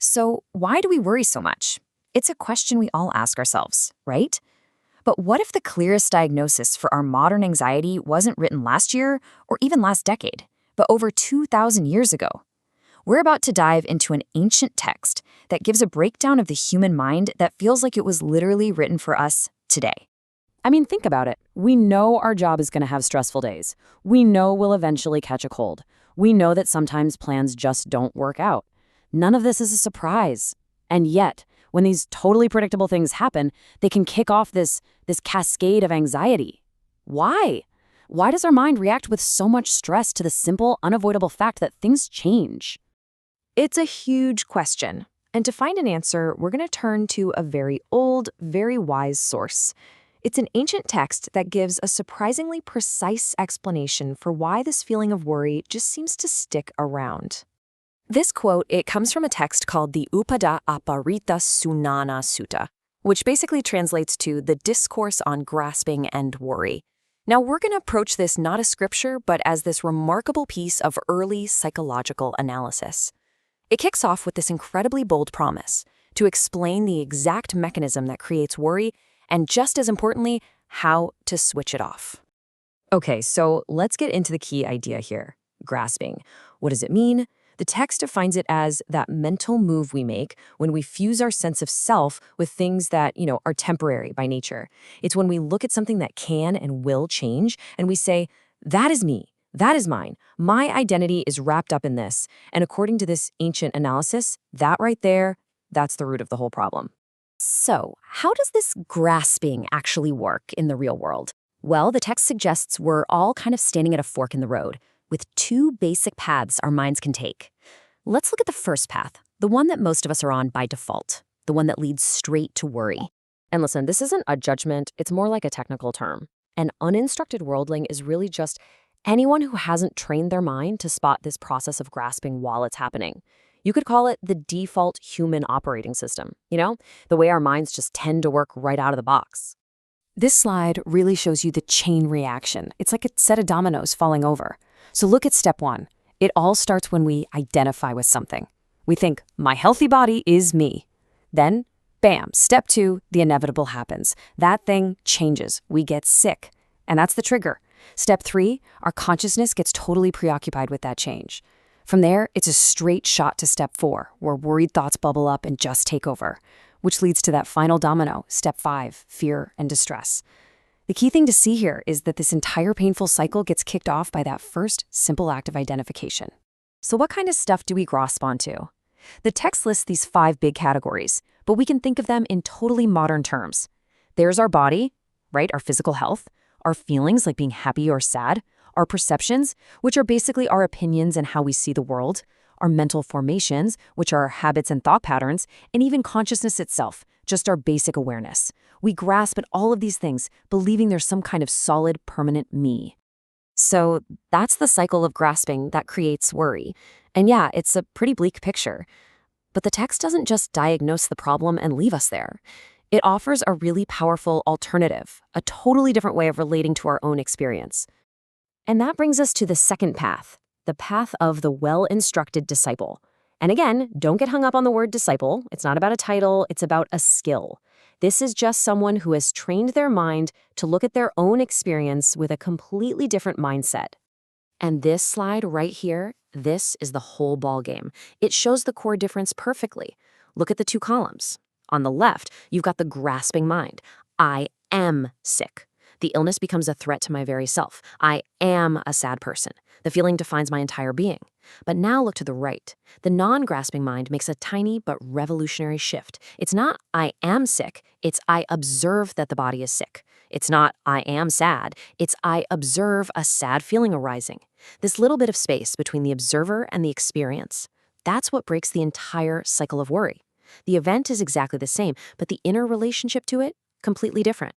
So, why do we worry so much? It's a question we all ask ourselves, right? But what if the clearest diagnosis for our modern anxiety wasn't written last year or even last decade, but over 2,000 years ago? We're about to dive into an ancient text that gives a breakdown of the human mind that feels like it was literally written for us today. I mean, think about it. We know our job is going to have stressful days. We know we'll eventually catch a cold. We know that sometimes plans just don't work out. None of this is a surprise. And yet, when these totally predictable things happen, they can kick off this cascade of anxiety. Why? Why does our mind react with so much stress to the simple, unavoidable fact that things change? It's a huge question. And to find an answer, we're going to turn to a very old, very wise source. It's an ancient text that gives a surprisingly precise explanation for why this feeling of worry just seems to stick around. This quote, it comes from a text called the Upādāparitassanā Sutta, which basically translates to the discourse on grasping and worry. Now, we're going to approach this not as scripture, but as this remarkable piece of early psychological analysis. It kicks off with this incredibly bold promise to explain the exact mechanism that creates worry and, just as importantly, how to switch it off. Okay, so let's get into the key idea here, grasping. What does it mean? The text defines it as that mental move we make when we fuse our sense of self with things that, are temporary by nature. It's when we look at something that can and will change and we say, that is me, that is mine, my identity is wrapped up in this. And according to this ancient analysis, that right there, that's the root of the whole problem. So, how does this grasping actually work in the real world? Well, the text suggests we're all kind of standing at a fork in the road, with two basic paths our minds can take. Let's look at the first path, the one that most of us are on by default, the one that leads straight to worry. And listen, this isn't a judgment, it's more like a technical term. An uninstructed worldling is really just anyone who hasn't trained their mind to spot this process of grasping while it's happening. You could call it the default human operating system, the way our minds just tend to work right out of the box. This slide really shows you the chain reaction. It's like a set of dominoes falling over. So look at step one. It all starts when we identify with something. We think, my healthy body is me. Then, bam, step two, the inevitable happens. That thing changes. We get sick. And that's the trigger. Step three, our consciousness gets totally preoccupied with that change. From there, it's a straight shot to step four, where worried thoughts bubble up and just take over, which leads to that final domino, step five, fear and distress. The key thing to see here is that this entire painful cycle gets kicked off by that first simple act of identification. So what kind of stuff do we grasp onto? The text lists these 5 big categories, but we can think of them in totally modern terms. There's our body, right, our physical health, our feelings like being happy or sad, our perceptions, which are basically our opinions and how we see the world, our mental formations, which are habits and thought patterns, and even consciousness itself, just our basic awareness. We grasp at all of these things, believing there's some kind of solid, permanent me. So that's the cycle of grasping that creates worry. And yeah, it's a pretty bleak picture. But the text doesn't just diagnose the problem and leave us there. It offers a really powerful alternative, a totally different way of relating to our own experience. And that brings us to the second path, the path of the well-instructed disciple. And again, don't get hung up on the word disciple. It's not about a title, it's about a skill. This is just someone who has trained their mind to look at their own experience with a completely different mindset. And this slide right here, this is the whole ballgame. It shows the core difference perfectly. Look at the 2 columns. On the left, you've got the grasping mind. I am sick. The illness becomes a threat to my very self. I am a sad person. The feeling defines my entire being. But now look to the right. The non-grasping mind makes a tiny but revolutionary shift. It's not I am sick, it's I observe that the body is sick. It's not I am sad, it's I observe a sad feeling arising. This little bit of space between the observer and the experience, that's what breaks the entire cycle of worry. The event is exactly the same, but the inner relationship to it, completely different.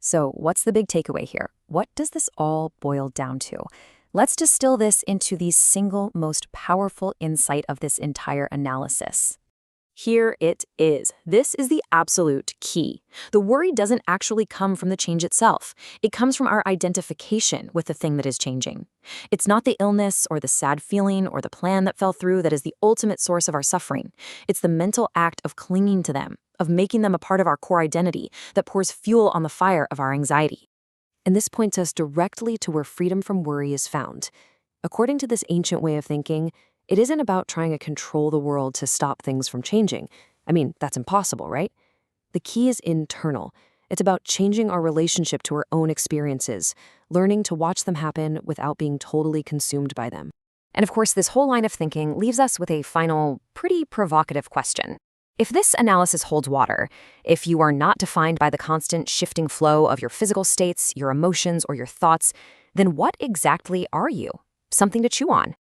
So what's the big takeaway here? What does this all boil down to? Let's distill this into the single most powerful insight of this entire analysis. Here it is. This is the absolute key. The worry doesn't actually come from the change itself. It comes from our identification with the thing that is changing. It's not the illness or the sad feeling or the plan that fell through that is the ultimate source of our suffering. It's the mental act of clinging to them, of making them a part of our core identity that pours fuel on the fire of our anxiety. And this points us directly to where freedom from worry is found. According to this ancient way of thinking, it isn't about trying to control the world to stop things from changing. I mean, that's impossible, right? The key is internal. It's about changing our relationship to our own experiences, learning to watch them happen without being totally consumed by them. And of course, this whole line of thinking leaves us with a final, pretty provocative question. If this analysis holds water, if you are not defined by the constant shifting flow of your physical states, your emotions, or your thoughts, then what exactly are you? Something to chew on.